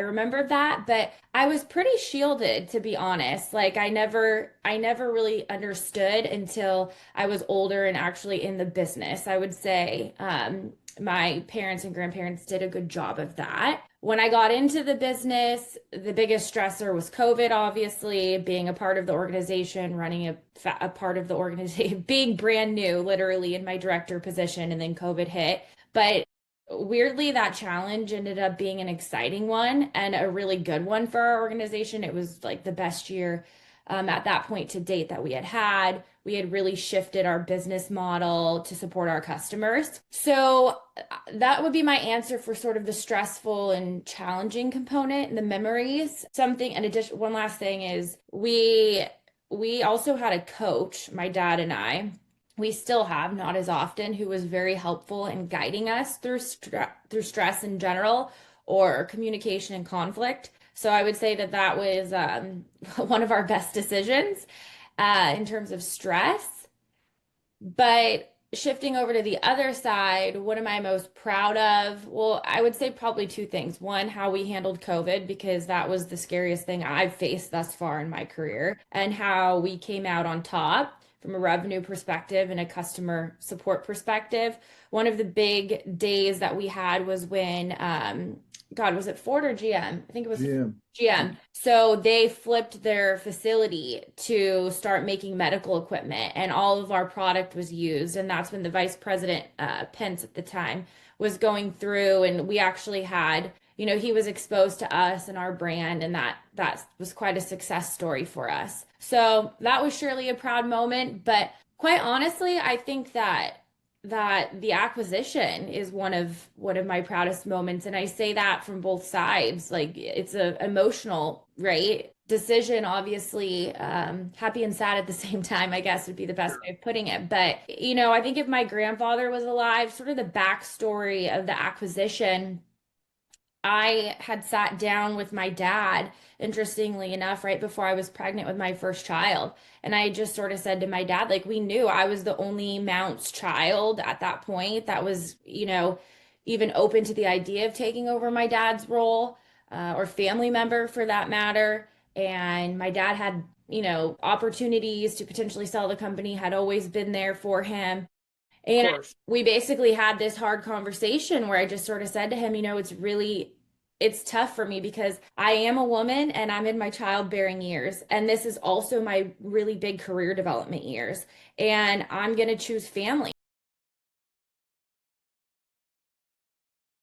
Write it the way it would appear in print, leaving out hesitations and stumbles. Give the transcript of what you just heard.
I remember that, but I was pretty shielded, to be honest. Like I never really understood until I was older and actually in the business. I would say my parents and grandparents did a good job of that. When I got into the business, the biggest stressor was COVID, obviously, being a part of the organization, running a part of the organization, being brand new, literally in my director position, and then COVID hit. But weirdly, that challenge ended up being an exciting one and a really good one for our organization. It was like the best year at that point to date that we had had. We had really shifted our business model to support our customers. So that would be my answer for sort of the stressful and challenging component and the memories. Something, in addition, one last thing is we also had a coach, my dad and I. We still have, not as often, who was very helpful in guiding us through stress in general or communication and conflict. So I would say that that was one of our best decisions in terms of stress. But shifting over to the other side, what am I most proud of? Well, I would say probably two things. One, how we handled COVID, because that was the scariest thing I've faced thus far in my career, and how we came out on top from a revenue perspective and a customer support perspective. One of the big days that we had was when, God, was it Ford or GM? I think it was GM. GM. So they flipped their facility to start making medical equipment, and all of our product was used. And that's when the vice president, Pence at the time, was going through, and we actually had, he was exposed to us and our brand, and that was quite a success story for us. So that was surely a proud moment, but quite honestly, I think that the acquisition is one of my proudest moments, and I say that from both sides. Like it's a emotional, right, decision, obviously, happy and sad at the same time, I guess would be the best way of putting it. But I think if my grandfather was alive, sort of the backstory of the acquisition, I had sat down with my dad, interestingly enough, right before I was pregnant with my first child. And I just sort of said to my dad, like, we knew I was the only Mountz child at that point that was, even open to the idea of taking over my dad's role, or family member for that matter. And my dad had, opportunities to potentially sell the company, had always been there for him. Of And course. we basically had this hard conversation where I just sort of said to him, it's tough for me because I am a woman and I'm in my childbearing years. And this is also my really big career development years. And I'm going to choose family.